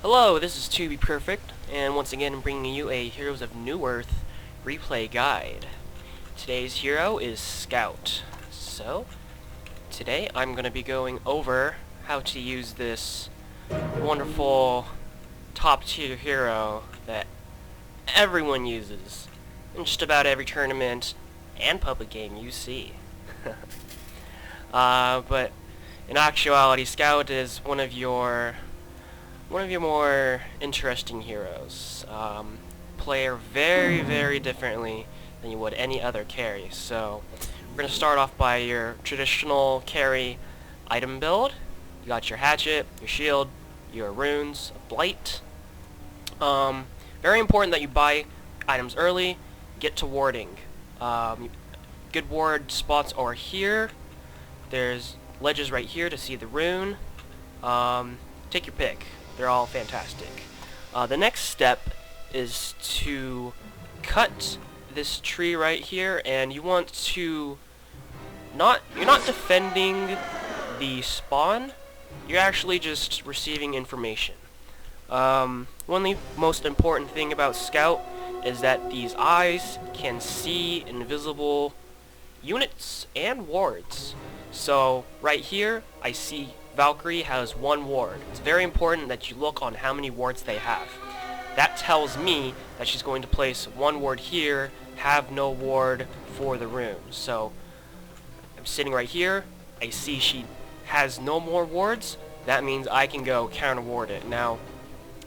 Hello, this is To Be Perfect, and once again I'm bringing you a Heroes of Newerth replay guide. Today's hero is Scout. So, today I'm going to be going over how to use this wonderful top tier hero that everyone uses in just about every tournament and public game you see. But in actuality, Scout is one of your more interesting heroes. Play her very differently than you would any other carry. So we're going to start off by your traditional carry item build. You got your hatchet, your shield, your runes, blight. Very important that you buy items early. Get to warding. Good ward spots are here. There's ledges right here to see the rune. Take your pick. They're all fantastic. The next step is to cut this tree right here, and you want to you're not defending the spawn, you're actually just receiving information. One of the most important thing about Scout is that these eyes can see invisible units and wards. So right here I see Valkyrie has 1 ward. It's very important that you look on how many wards they have. That tells me that she's going to place 1 ward here, have no ward for the rune. So I'm sitting right here, I see she has no more wards, that means I can go counter ward it. Now,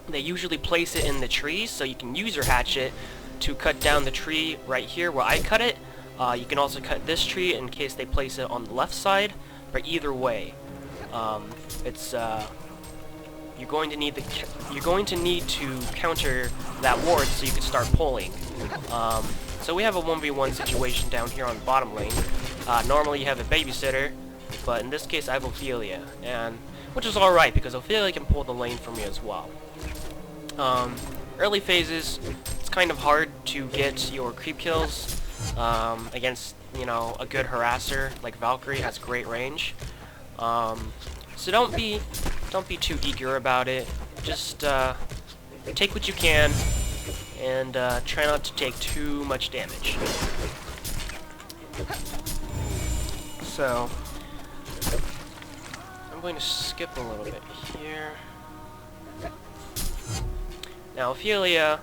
they usually place it in the trees, so you can use your hatchet to cut down the tree right here where I cut it. You can also cut this tree in case they place it on the left side, but either way, you're going to need to counter that ward so you can start pulling. So we have a 1v1 situation down here on the bottom lane. Normally you have a babysitter, but in this case I have Ophelia, and which is alright because Ophelia can pull the lane for me as well. Early phases, it's kind of hard to get your creep kills against, a good harasser like Valkyrie has great range. So don't be too eager about it. Just take what you can and try not to take too much damage. So I'm going to skip a little bit here. Now Ophelia,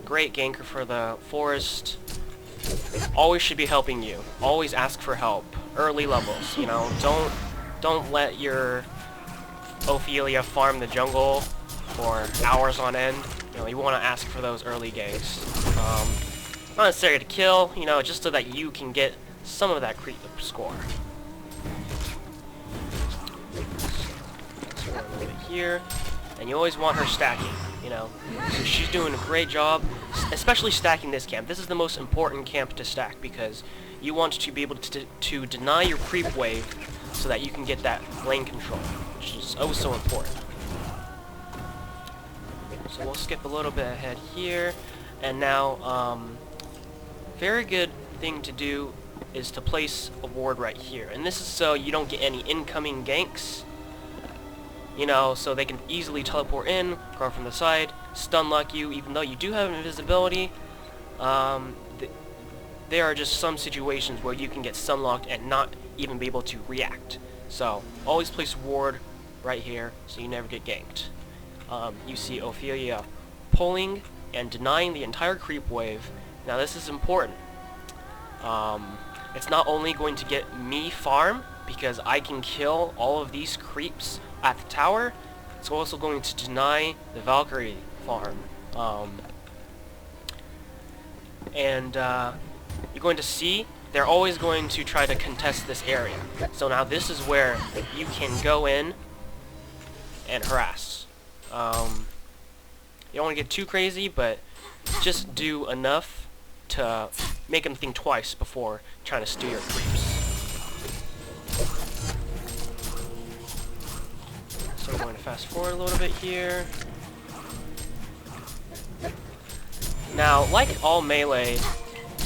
great ganker for the forest. Always should be helping you. Always ask for help. Early levels, Don't let your Ophelia farm the jungle for hours on end. You want to ask for those early ganks. Not necessarily to kill, just so that you can get some of that creep score. So a little bit here, and you always want her stacking. So she's doing a great job, especially stacking this camp. This is the most important camp to stack because you want to be able to deny your creep wave so that you can get that lane control, which is oh so important. So we'll skip a little bit ahead here, and now very good thing to do is to place a ward right here, and this is so you don't get any incoming ganks. So they can easily teleport in, go from the side, stun lock you, even though you do have invisibility. There are just some situations where you can get stun locked and not even be able to react. So always place a ward right here so you never get ganked. You see Ophelia pulling and denying the entire creep wave. Now this is important. It's not only going to get me farm because I can kill all of these creeps at the tower, it's also going to deny the Valkyrie farm. You're going to see they're always going to try to contest this area. So now this is where you can go in and harass. You don't want to get too crazy, but just do enough to make them think twice before trying to steal your creeps. So we're going to fast forward a little bit here. Now, like all melee,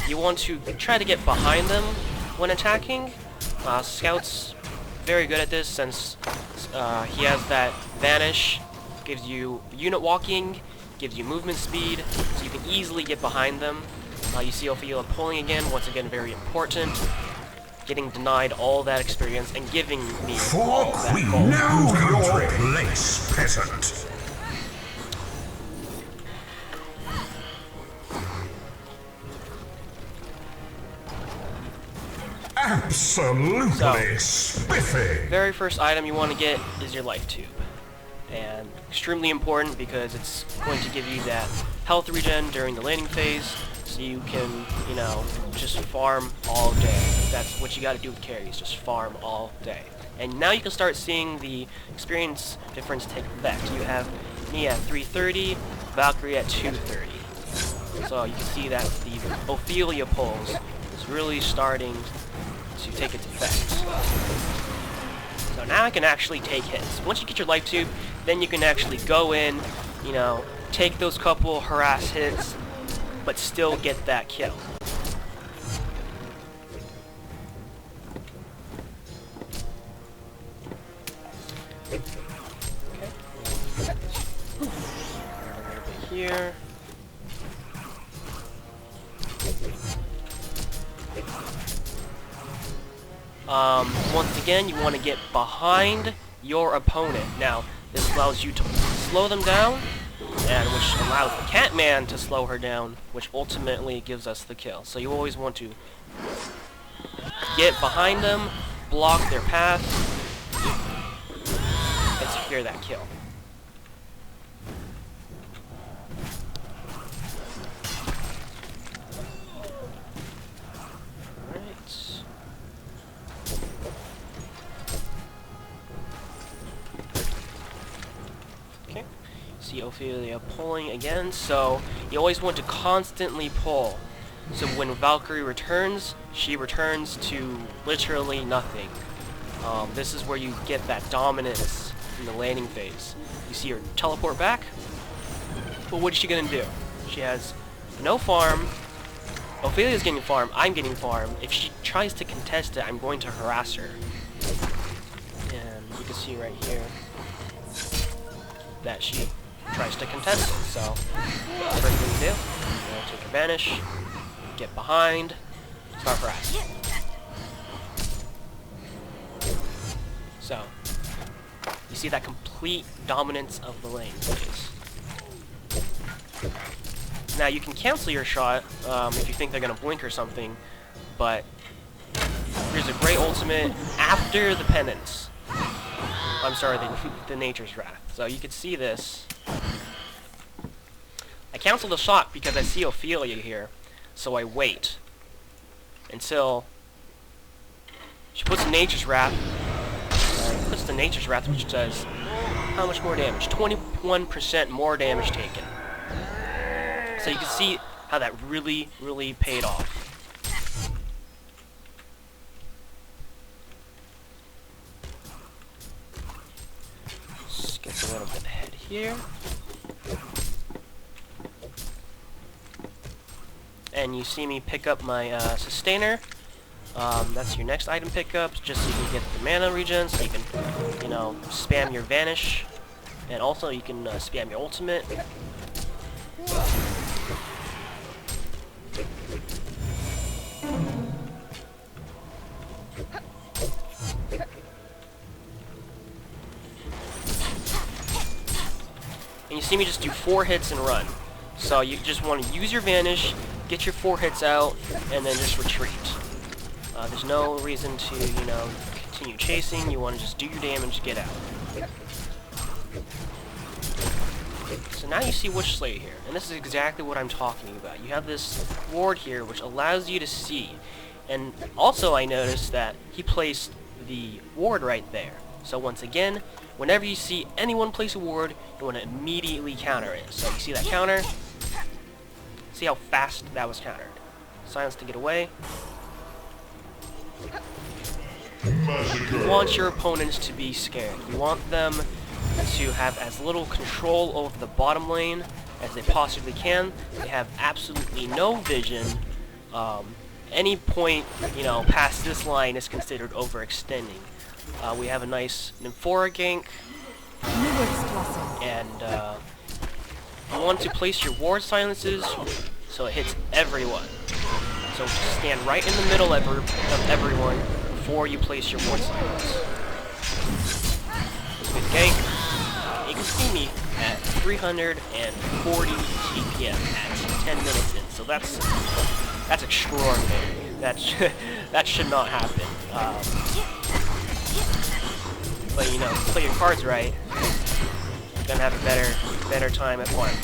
you want to try to get behind them when attacking. Scout's very good at this since he has that vanish gives you unit walking, gives you movement speed, so you can easily get behind them. You see Ophelia pulling again, once again very important. Getting denied all that experience and giving me all that gold. Know your place, peasant. Absolutely spiffy. Very first item you want to get is your life tube. And extremely important because it's going to give you that health regen during the landing phase, so you can, you know, just farm all day. That's what you got to do with carries, just farm all day. And now you can start seeing the experience difference take effect. You have me at 330, Valkyrie at 230. So you can see that the Ophelia pulls is really starting to take its effect. So now I can actually take hits. Once you get your life tube, then you can actually go in, you know, take those couple harass hits, but still get that kill. Okay. A little bit here. Once again, you want to get behind your opponent. Now, this allows you to slow them down, and which allows the Catman to slow her down, which ultimately gives us the kill. So you always want to get behind them, block their path, and secure that kill. See Ophelia pulling again, so you always want to constantly pull. So when Valkyrie returns, she returns to literally nothing. This is where you get that dominance in the landing phase. You see her teleport back, but what is she gonna do? She has no farm. Ophelia's getting farm, I'm getting farm. If she tries to contest it, I'm going to harass her. And you can see right here that she tries to contest it, so first thing you do, take your vanish, get behind, start harassing. So, you see that complete dominance of the lane phase. Now you can cancel your shot if you think they're going to blink or something, but here's a great ultimate after the penance. I'm sorry, the Nature's Wrath. So you can see this. I cancel the shot because I see Ophelia here, so I wait until she puts Nature's Wrath. Puts the Nature's Wrath, which does how much more damage? 21% more damage taken. So you can see how that really, really paid off. Skip a little bit ahead here. And you see me pick up my sustainer. That's your next item pickup, just so you can get the mana regen, so you can, you know, spam your vanish, and also you can spam your ultimate. And you see me just do 4 hits and run. So you just want to use your vanish, get your 4 hits out, and then just retreat. There's no reason to, you know, continue chasing. You want to just do your damage, get out. So now you see Witch Slayer here, and this is exactly what I'm talking about. You have this ward here which allows you to see. And also I noticed that he placed the ward right there. So once again, whenever you see anyone place a ward, you want to immediately counter it. So you see that counter? See how fast that was countered. Silence to get away. You want your opponents to be scared. You want them to have as little control over the bottom lane as they possibly can. They have absolutely no vision. Any point, you know, past this line is considered overextending. We have a nice Nymphora gank, and you want to place your ward silences so it hits everyone. So just stand right in the middle of everyone before you place your ward silence. With gank, you can see me at 340 GPM at 10 minutes in. So that's extraordinary. That should not happen. But you know, play your cards right, you're gonna have a better time at farming.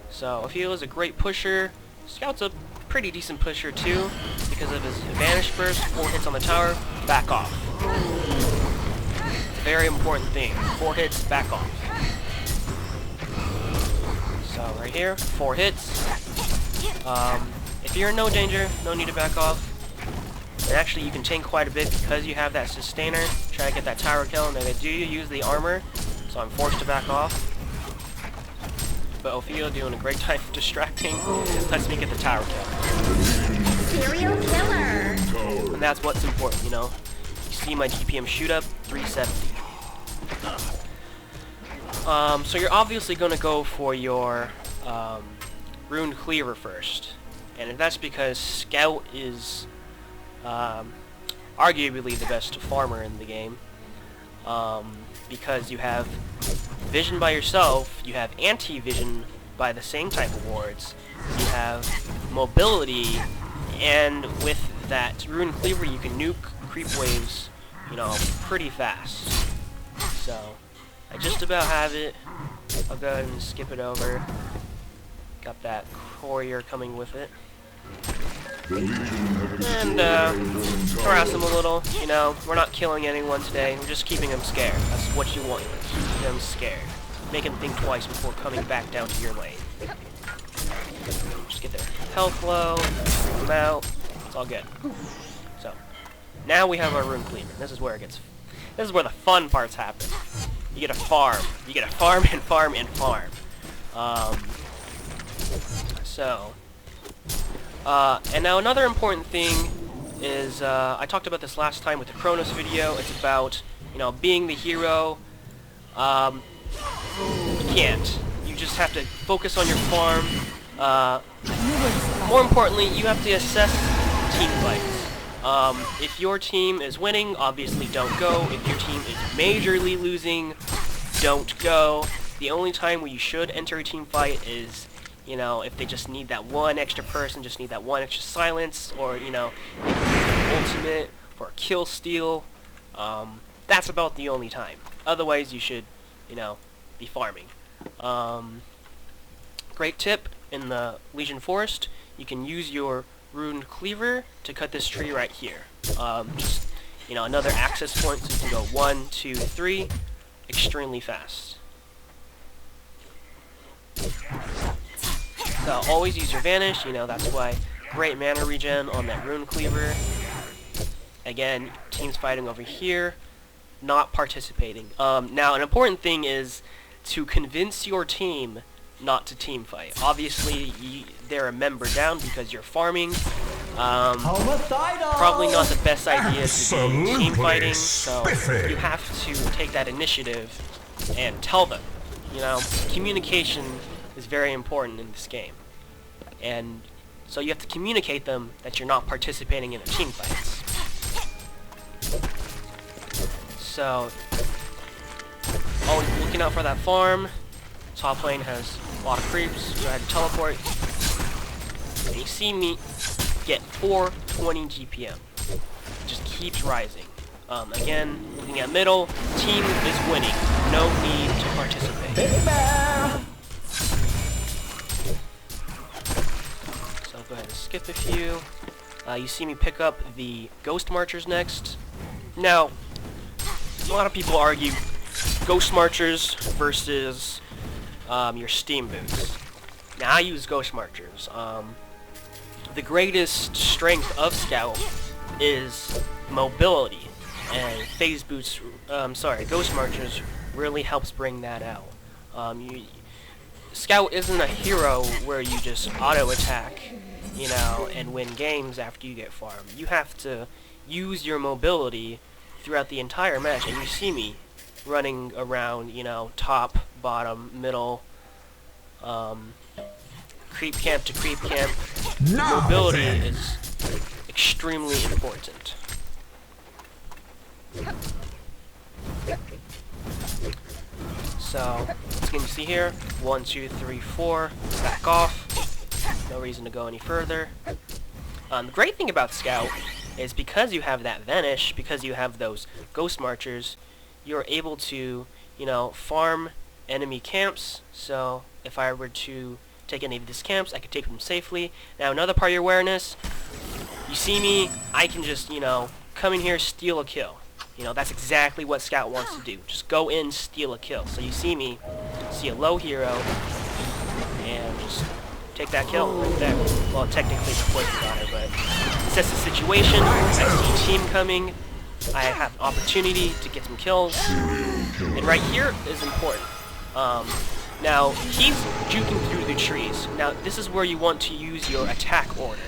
So Ophiel is a great pusher. Scout's a pretty decent pusher too, because of his advantage burst. 4 hits on the tower, back off. Very important thing. 4 hits, back off. So right here, 4 hits. If you're in no danger, no need to back off. And actually, you can tank quite a bit because you have that sustainer. Try to get that tower kill, and then they do use the armor, so I'm forced to back off. But Ophiel doing a great time distracting. Lets me get the tower kill. Serial killer. And that's what's important, you know. You see my GPM shoot up, 370. So you're obviously going to go for your Runed Cleaver first. And that's because Scout is arguably the best farmer in the game. Because you have vision by yourself, you have anti-vision by the same type of wards, you have mobility, and with that Rune Cleaver you can nuke creep waves, you know, pretty fast. So, I just about have it. I'll go ahead and skip it over. Got that courier coming with it. And harass them a little. You know, we're not killing anyone today. We're just keeping them scared. That's what you want. Keep them scared. Make them think twice before coming back down to your lane. Just get their health low. Them out. It's all good. So now we have our Rune Cleaver. This is where it gets. This is where the fun parts happen. You get a farm. You get a farm and farm and farm. And now another important thing is, I talked about this last time with the Kronos video. It's about, you know, being the hero. You can't. You just have to focus on your farm. More importantly, you have to assess team fights. If your team is winning, obviously don't go. If your team is majorly losing, don't go. The only time where you should enter a team fight is, you know, if they just need that one extra person, just need that one extra silence, or, you know, ultimate for a kill steal. That's about the only time. Otherwise, you should, you know, be farming. Great tip, in the Legion Forest, you can use your Runed Cleaver to cut this tree right here. Just, you know, another access point, so you can go 1, 2, 3, extremely fast. So always use your Vanish, you know, that's why great mana regen on that Rune Cleaver. Again, teams fighting over here, not participating. Now, an important thing is to convince your team not to team fight. Obviously, they're a member down because you're farming. Probably not the best idea to be team fighting, so you have to take that initiative and tell them. You know, communication is very important in this game. And so you have to communicate them that you're not participating in a team fights. So, always looking out for that farm. Top lane has a lot of creeps, go ahead and teleport. And you see me get 420 GPM. It just keeps rising. Again, looking at middle, team is winning. No need to participate. So I'll go ahead and skip a few. You see me pick up the Ghost Marchers next. Now, a lot of people argue Ghost Marchers versus your Steam Boots. Now I use Ghost Marchers. The greatest strength of Scout is mobility, and Phase Boots, Ghost Marchers really helps bring that out. Scout isn't a hero where you just auto-attack, you know, and win games after you get farmed. You have to use your mobility throughout the entire match, and you see me running around, you know, top, bottom, middle, creep camp to creep camp. Now Mobility then. is extremely important. So, as you can see here, 1, 2, 3, 4, back off. No reason to go any further. The great thing about Scout is because you have that Vanish, because you have those Ghost Marchers, you're able to, you know, farm enemy camps. So, if I were to take any of these camps, I could take them safely. Now, another part of your awareness, you see me, I can just, you know, come in here, steal a kill. You know, that's exactly what Scout wants to do. Just go in, steal a kill. So you see me, see a low hero, and just take that kill right there. Well, technically the poison's on her, but assess the situation. I see team coming. I have an opportunity to get some kills. And right here is important. Now, he's juking through the trees. Now, this is where you want to use your attack order.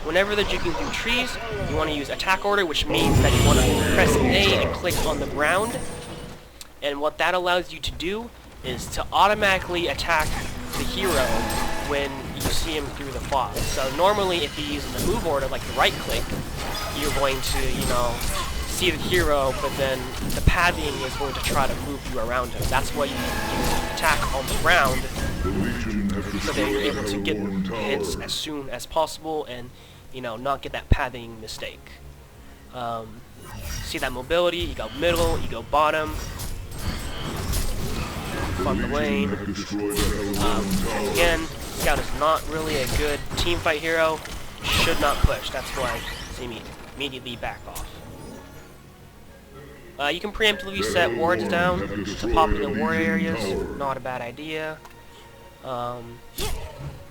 Whenever they're juking through trees, you want to use attack order, which means that you want to press A and click on the ground. And what that allows you to do is to automatically attack the hero when you see him through the fog. So normally, if you're using the move order, like the right click, you're going to, you know, see the hero, but then the pathing is going to try to move you around him. That's why you use attack on the ground, so that you're able to get hits as soon as possible and, you know, not get that pathing mistake. See that mobility, you go middle, you go bottom, farm the lane. Again, Scout is not really a good team fight hero, should not push, that's why you see me immediately back off. You can preemptively set wards down to popular ward areas, not a bad idea.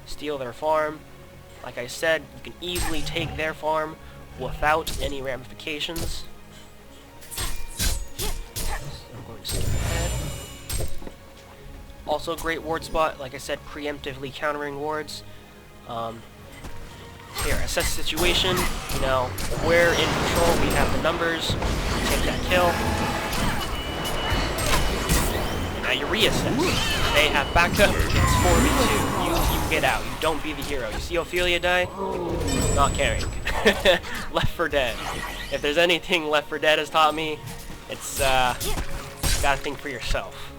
Steal their farm. Like I said, you can easily take their farm without any ramifications. So I'm going to skip ahead. Also a great ward spot, like I said, preemptively countering wards. Here, assess the situation, you know, we're in control, we have the numbers, take that kill. And now you reassess. They have backup, it's 4v2, you get out, you don't be the hero. You see Ophelia die? Not caring. Left 4 Dead. If there's anything Left 4 Dead has taught me, it's, gotta think for yourself.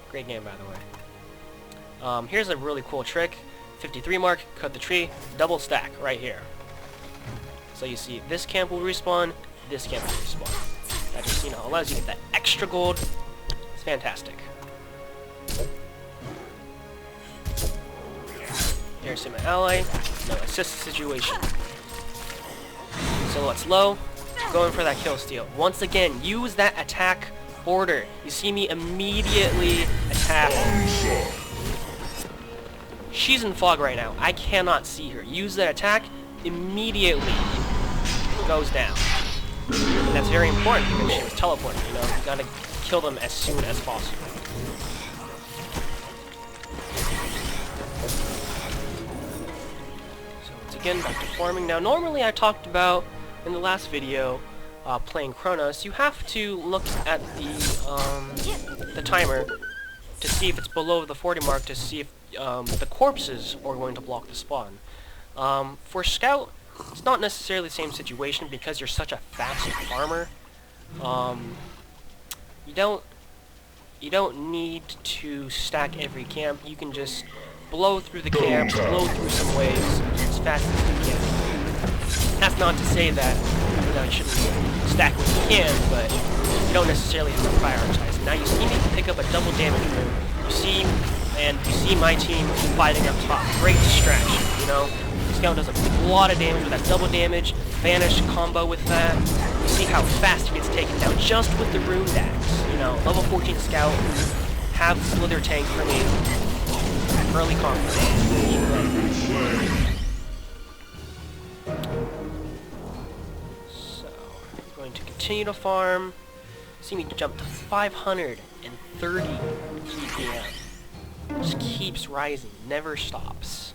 Great game, by the way. Here's a really cool trick. 53 mark, cut the tree, double stack right here. So you see this camp will respawn, this camp will respawn. That just, you know, allows you to get that extra gold. It's fantastic. Here's my ally. No, assist the situation. So it's low, going for that kill steal. Once again, use that attack order. You see me immediately attack. She's in fog right now. I cannot see her. Use that attack, immediately goes down. And that's very important because she was teleporting, you know? You gotta kill them as soon as possible. So once again, back to farming. Now normally I talked about, in the last video, playing Chronos, you have to look at the timer to see if it's below the 40 mark to see if the corpses are going to block the spawn. For Scout, it's not necessarily the same situation because you're such a fast farmer. You don't need to stack every camp. You can just blow through the camps, blow through some waves as fast as you can. That's not to say that, you know, you shouldn't stack what you can, but you don't necessarily have to prioritize. Now you see me pick up a double damage room. You see my team fighting up top. Great distraction, you know? Scout does a lot of damage with that double damage, Vanish combo with that. You see how fast he gets taken down just with the rune dags. You know, level 14 Scout, have Slither tank for me. Early confidence. So, I'm going to continue to farm. See me jump to 530 PPM. Just keeps rising, never stops.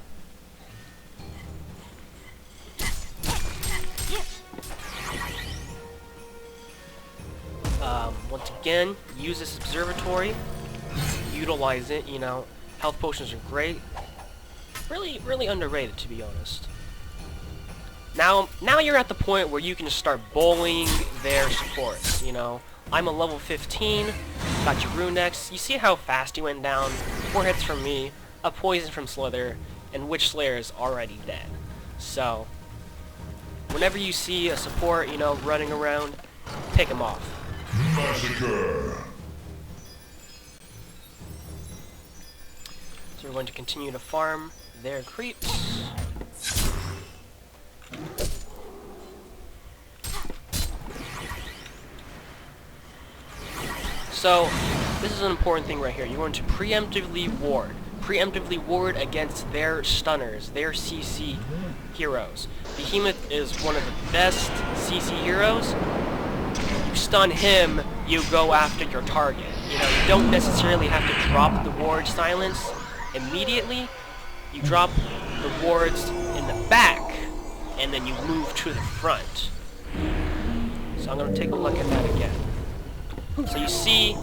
Once again, use this observatory. Utilize it, you know. Health potions are great. Really, really underrated, to be honest. Now you're at the point where you can start bullying their supports, you know. I'm a level 15, got your rune next. You see how fast he went down? 4 hits from me, a poison from Slither, and Witch Slayer is already dead. So, whenever you see a support, you know, running around, pick him off. Massacre. So we're going to continue to farm their creeps. So, this is an important thing right here. You're going to preemptively ward. Preemptively ward against their stunners, their CC heroes. Behemoth is one of the best CC heroes. You stun him, you go after your target. You know, you don't necessarily have to drop the ward silence immediately. You drop the wards in the back, and then you move to the front. So I'm going to take a look at that again. So you see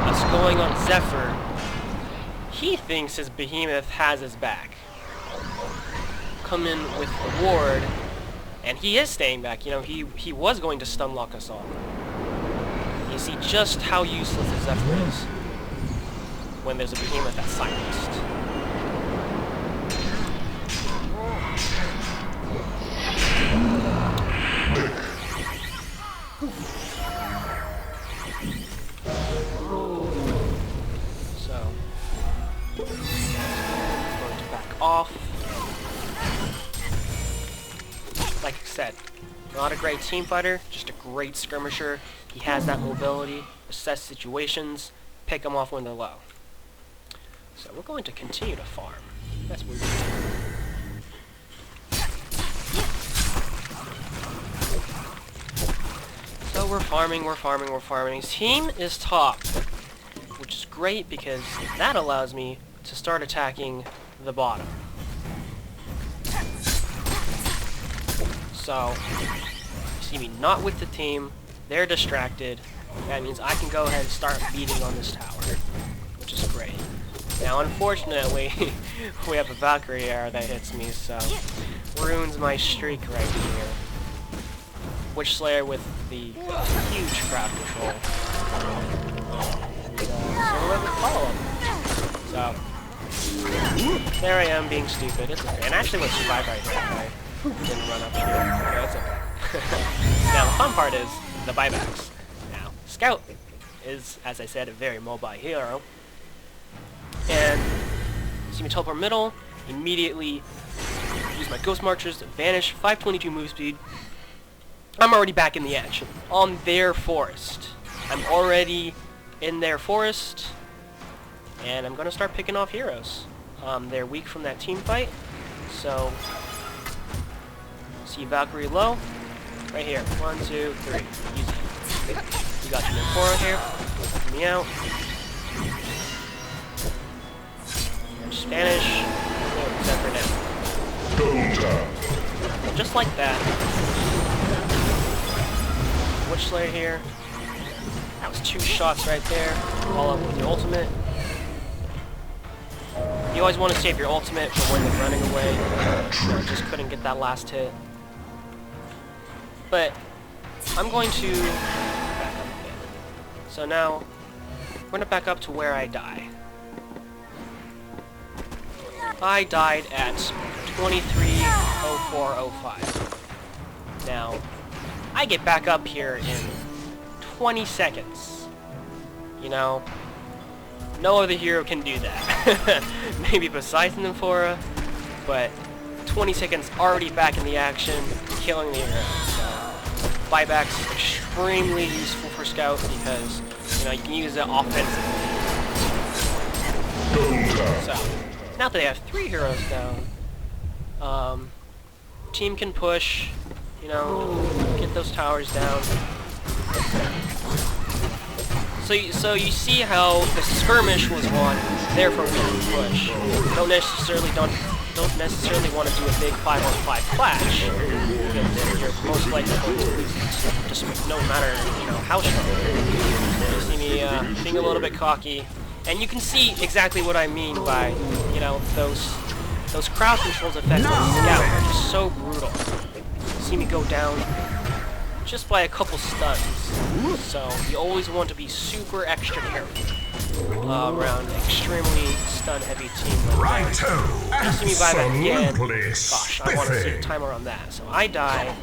us going on Zephyr. He thinks his Behemoth has his back. Come in with a ward, and he is staying back. You know, he was going to stun lock us all. You see just how useless the Zephyr is when there's a Behemoth that's silenced. So, going to back off. Like I said, not a great team fighter, just a great skirmisher. He has that mobility, assess situations, pick them off when they're low. So we're going to continue to farm. That's what we're doing. So we're farming. His team is top, which is great because that allows me to start attacking the bottom. So, you see me not with the team, they're distracted. That means I can go ahead and start beating on this tower, which is great. Now, unfortunately, we have a Valkyrie arrow that hits me, so ruins my streak right here. Witch Slayer with the huge crowd control. And, so we'll follow him. So, there I am being stupid. It's okay. And I actually would survive right here if I didn't run up here. Yeah, it's okay. Now, the fun part is the buybacks. Now, Scout is, as I said, a very mobile hero. And see me teleport middle, immediately use my Ghost Marchers to vanish, 522 move speed. I'm already back in the action, on their forest. I'm already in their forest, and I'm going to start picking off heroes. They're weak from that team fight, so see Valkyrie low, right here, 1, 2, 3, easy. You got your Nymphora here, help me out. Spanish, except for now. Just like that. Witch Slayer here. That was 2 shots right there. Follow up with your ultimate. You always want to save your ultimate for when they're running away. You know, just couldn't get that last hit. But I'm going to back up a bit. So now we're going to back up to where I die. I died at 23:04:05. Now, I get back up here in 20 seconds. You know, no other hero can do that. Maybe besides Nymphora, but 20 seconds already back in the action, killing the hero. So, buybacks extremely useful for Scout because, you know, you can use it offensively. So, now that they have 3 heroes down, team can push, you know, get those towers down. So you see how the skirmish was won, therefore we can push. Don't necessarily want to do a big 5-on-5 clash, because then you're most likely going to lose. just no matter, you know, how strong. You see me being a little bit cocky, and you can see exactly what I mean by, you know, those crowd controls effects on Scout are just so brutal. You see me go down just by a couple stuns, so you always want to be super extra careful around an extremely stun-heavy team like that. You see me buy that again. Gosh, I want to see the timer on that. So I die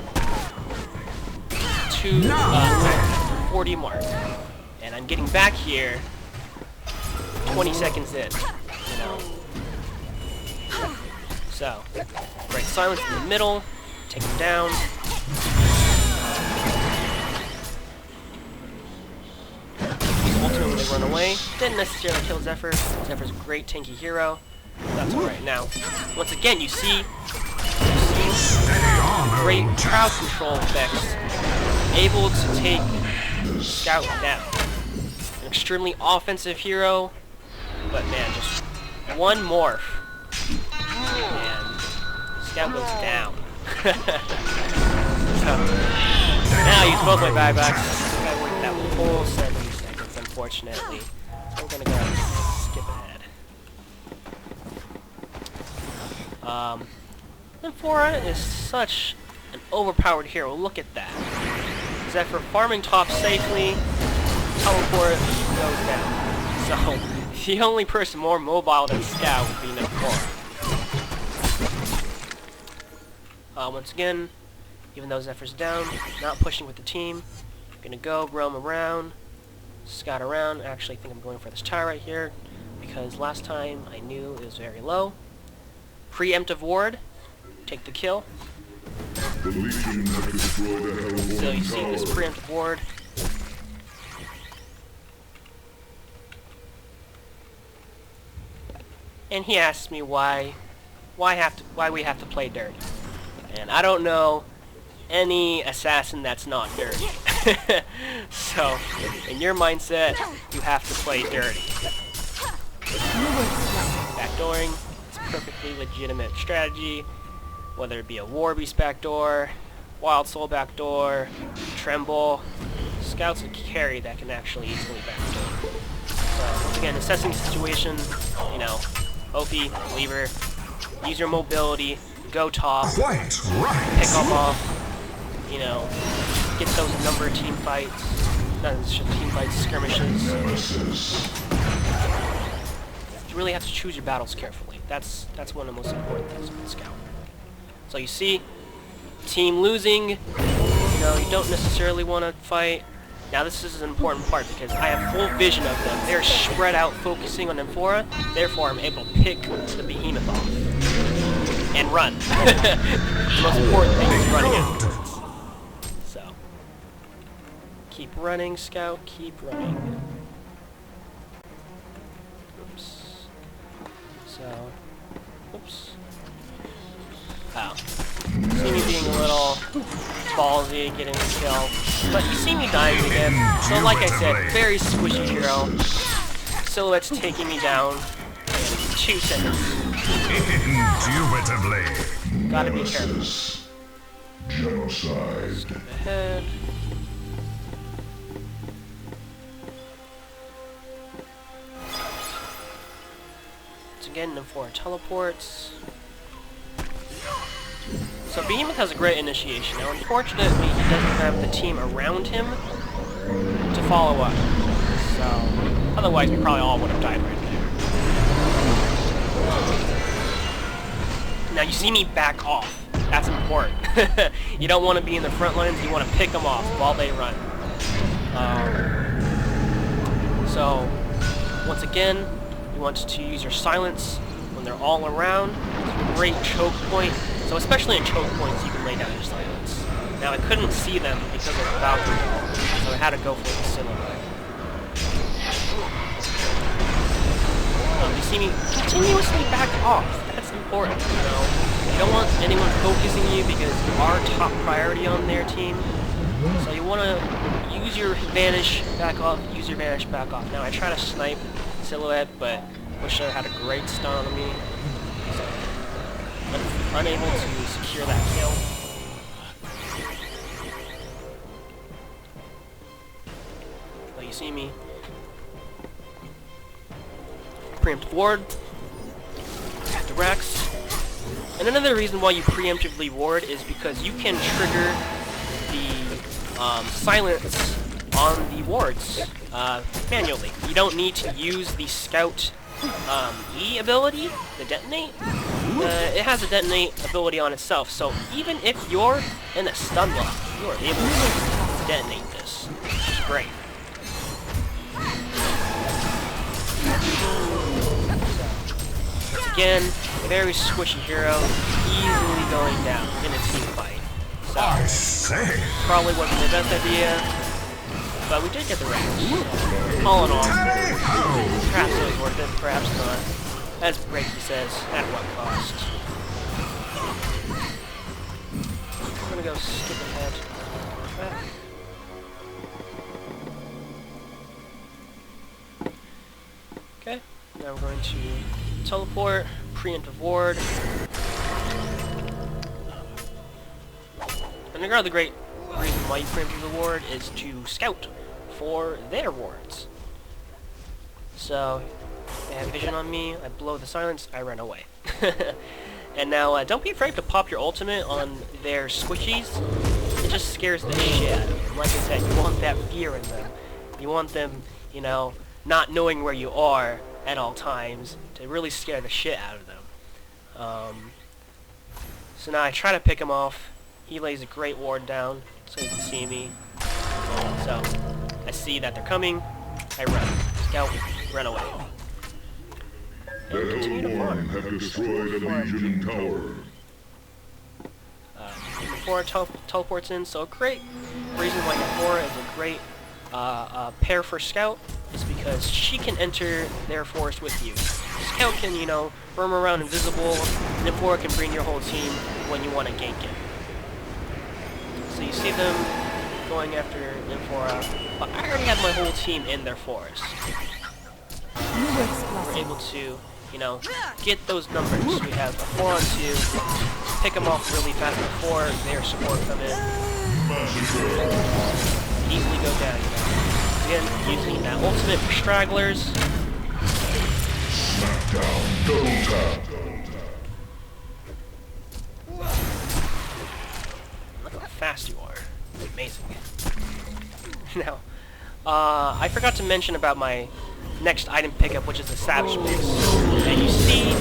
to 40 mark, and I'm getting back here 20 seconds in. You know. So, break silence in the middle, take him down. Ultimately run away. Didn't necessarily kill Zephyr. Zephyr's a great tanky hero. That's alright. Now, once again, you see great crowd control effects, able to take Scout down. An extremely offensive hero, but man, just one morph, and Scout goes down. So, now I use both my buybacks. I wait that whole 70 seconds, unfortunately. So we're gonna go ahead and skip ahead. Amphora is such an overpowered hero. Look at that. Zephyr farming top safely, teleport goes down. So the only person more mobile than Scout would be Amphora. Once again, even though Zephyr's down, not pushing with the team. I'm gonna go roam around, scout around. I actually think I'm going for this tower right here because last time I knew it was very low. Preemptive ward, take the kill. The Legion have destroyed a Hellborn So you see this tower. preemptive ward. And he asks me why we have to play dirty. And I don't know any assassin that's not dirty. So, in your mindset, you have to play dirty. Backdooring is a perfectly legitimate strategy, whether it be a War Beast backdoor, Wild Soul backdoor, Tremble. Scout's a carry that can actually easily backdoor. So, once again, assessing the situation, you know, OP, lever, use your mobility, go top, Quite right. pick them off, you know, get those number of team fights, not just team fights, skirmishes. You really have to choose your battles carefully. That's one of the most important things with Scout. So you see, team losing, you know, you don't necessarily want to fight. Now this is an important part because I have full vision of them. They're spread out focusing on Amphora, therefore I'm able to pick the behemoth off. And run. The most important thing is running afterwards. So, keep running, Scout, keep running. Oops. So, oops. Oh. See me being a little ballsy, getting the kill. But you see me dying again. So like I said, very squishy hero. Silhouette's taking me down in 2 seconds. Indubitably. Gotta be careful. Genocide. Skip ahead. Once again, Amphora teleports. So Behemoth has a great initiation. Now, unfortunately, he doesn't have the team around him to follow up. So, otherwise, we probably all would have died right there. Now, you see me back off. That's important. You don't want to be in the front lines. You want to pick them off while they run. So, once again, you want to use your silence when they're all around. It's a great choke point. So especially in choke points, you can lay down your silence. Now I couldn't see them because of the balcony, so I had to go for the silhouette. You see me continuously back off. That's important, you know. You don't want anyone focusing you because you are top priority on their team. So you want to use your vanish, back off, use your vanish, back off. Now I try to snipe silhouette, but Busher had a great stun on me. So unable to secure that kill. you see me. Preemptive ward. Directs. And another reason why you preemptively ward is because you can trigger the silence on the wards manually. You don't need to use the scout E ability, the detonate. It has a detonate ability on itself, so even if you're in a stun lock, you are able to detonate this, which is great. So, again, a very squishy hero, easily going down in a team fight. So, probably wasn't the best idea, but we did get the ranks. All in all, perhaps it was worth it, perhaps not. As Breaky says, at what cost? I'm gonna go skip ahead. Okay, now we're going to teleport, preemptive ward. And regarding the great reason why you preemptive ward is to scout for their wards. So, they have vision on me, I blow the silence, I run away. And now, don't be afraid to pop your ultimate on their squishies. It just scares the shit out of them. Like I said, you want that fear in them. You want them, you know, not knowing where you are at all times to really scare the shit out of them. So now I try to pick him off. He lays a great ward down so he can see me. So, I see that they're coming, I run. Scout, run away. The Hellborn have destroyed a Legion tower. Before teleports in, so a great reason why Nefora is a great pair for Scout is because she can enter their forest with you. Scout can, you know, roam around invisible, Nefora can bring your whole team when you want to gank it. So you see them going after Nefora, but I already have my whole team in their forest. We're able to, you know, get those numbers. We have a 4-on-2, pick them off really fast before their support come in. Easily go down, you know. Again, using that ultimate for stragglers. Smackdown, double tap. Look how fast you are. It's amazing. Now, I forgot to mention about my next item pickup, which is the Savage Mace. And you see me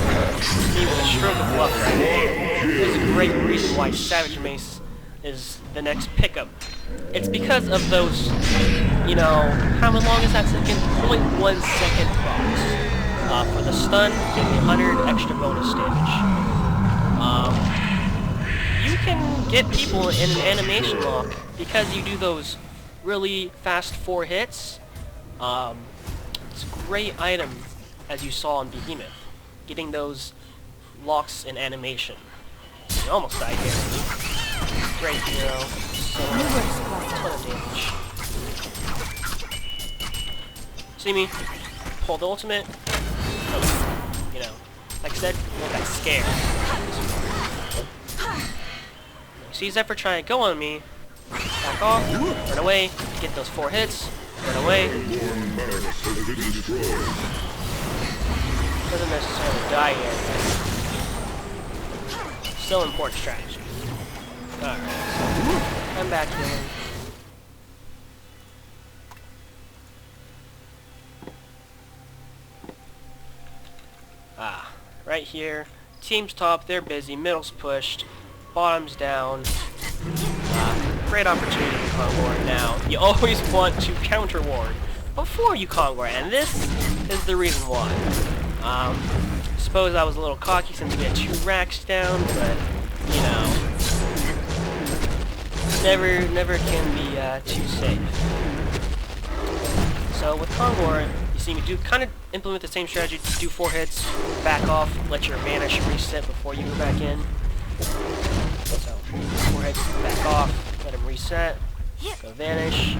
with a stroke of luck right there. There's a great reason why Savage Mace is the next pickup. It's because of those, you know, how long is that second? 0.1 second box. For the stun, give me 100 extra bonus damage. You can get people in an animation lock because you do those really fast 4 hits. It's a great item, as you saw in Behemoth, getting those locks in animation. You almost died here. Great hero, so a ton of damage. See me? Pull the ultimate. Oh, you know, like I said, you want that scare. See Zephyr trying to go on me. Back off, run away, get those 4 hits, run away. Doesn't necessarily die yet. Still important strategy. Alright, so I'm back healing. Right here. Team's top, they're busy, middle's pushed, bottom's down. Great opportunity to con ward now. You always want to counter ward before you con ward, and this is the reason why. Suppose I was a little cocky since we had 2 racks down, but you know, never can be too safe. So with con ward, you see me do kind of implement the same strategy. Do 4 hits, back off, let your vanish reset before you go back in. So 4 hits, back off, let him reset, go vanish,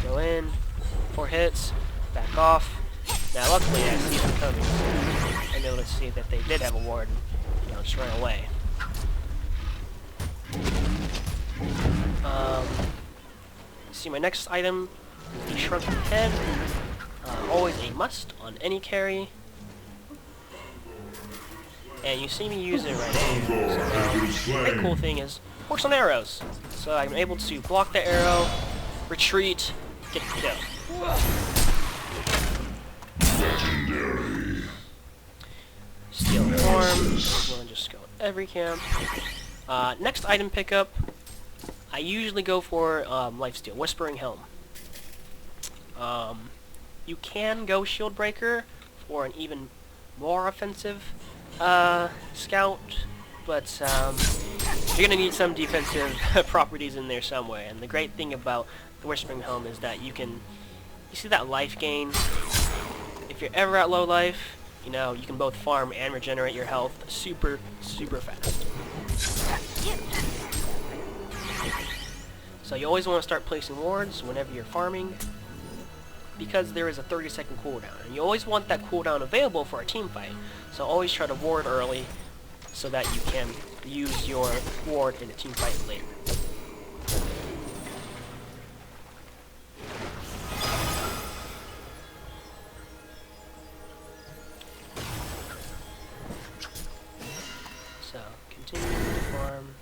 go in, 4 hits, back off. Now luckily I see them coming, so I'm able to see that they did have a ward and, you know, just run away. See my next item The shrunken head, always a must on any carry. And you see me use it right here. So now, the very cool thing is, works on arrows. So I'm able to block the arrow, retreat, get the kill. Legendary. Steal farm. We'll just go every camp. Next item pickup, I usually go for lifesteal, Whispering Helm. You can go Shield Breaker for an even more offensive scout, but you're gonna need some defensive properties in there somewhere. And the great thing about the Whispering Helm is that you see that life gain. If you're ever at low life, you know, you can both farm and regenerate your health super fast. So you always want to start placing wards whenever you're farming, because there is a 30-second cooldown, and you always want that cooldown available for a team fight. So always try to ward early so that you can use your ward in a team fight later. So continue to farm.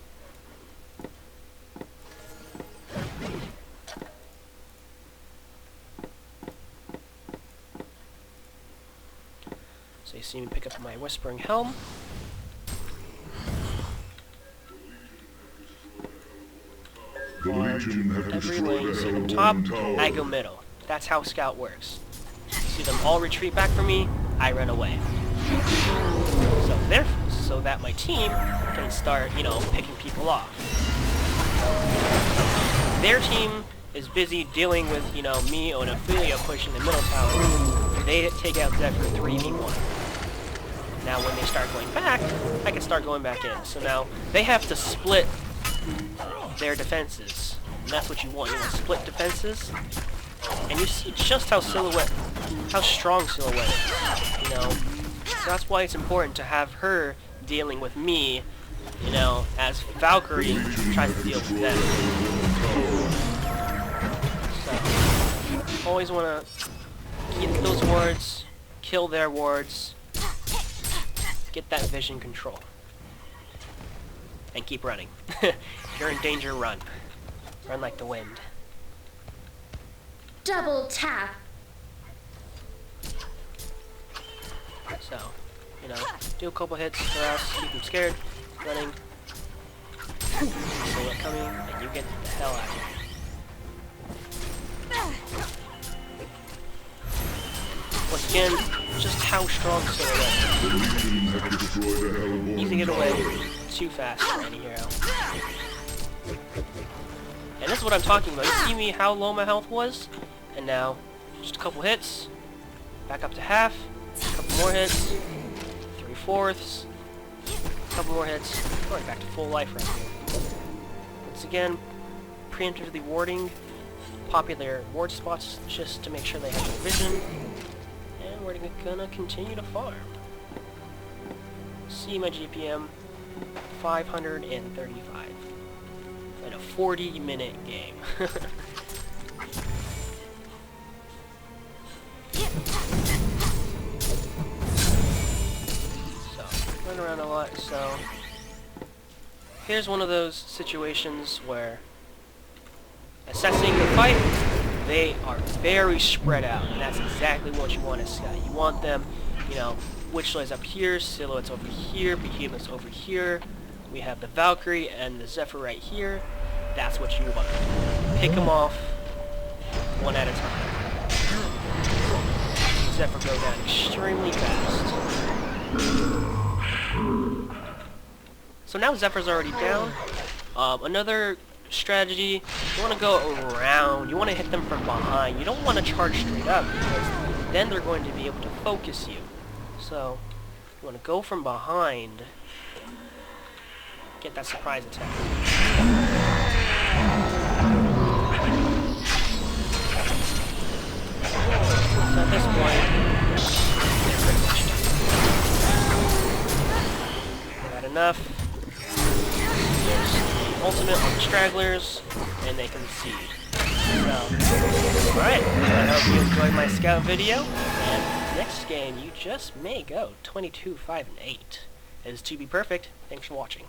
So you see me pick up my Whispering Helm. The Legion have Every destroyed lane, the see them Hellborn top, Tower. I go middle. That's how Scout works. See them all retreat back from me, I run away. So that my team can start, you know, picking people off. Their team is busy dealing with, you know, me or Ophelia pushing the middle tower. They take out Zephyr 3v1. Now when they start going back, I can start going back in. So now they have to split their defenses. And that's what you want. You want split defenses. And you see just how strong Silhouette is. You know, so that's why it's important to have her dealing with me, you know, as Valkyrie tries to deal with them. So always want to get those wards, kill their wards, get that vision control, and keep running. If you're in danger, run. Run like the wind. Double tap. So, you know, do a couple hits for us, keep them scared, running. Silhouette coming, and you get the hell out of here. Once again, just how strong Silhouette The Legion have destroyed the is. Hellborn Easy to get away, Tower. too fast for any hero. And this is what I'm talking about. You see me how low my health was? And now, just a couple hits, back up to half, a couple more hits, 3/4, a couple more hits, right back to full life right here. Once again, preemptively warding popular ward spots just to make sure they have no vision. And we're gonna continue to farm. See my GPM, 535. In a 40-minute game. So, run around a lot, so here's one of those situations where assessing the fight, they are very spread out, and that's exactly what you want to scout. You want them, you know, Witchlight's up here, Silhouette's over here, Behemoth's over here, we have the Valkyrie and the Zephyr right here. That's what you want. Pick them off one at a time. Zephyr go down extremely fast. So now Zephyr's already down. Another strategy, you want to go around. You want to hit them from behind. You don't want to charge straight up, because then they're going to be able to focus you. So you want to go from behind. Get that surprise attack. So at this point, they're pretty much done. Not enough. There's the ultimate on the stragglers, and they concede. So Alright, I hope you enjoyed my scout video, and next game you just may go 22, 5, and 8. It is to be perfect. Thanks for watching.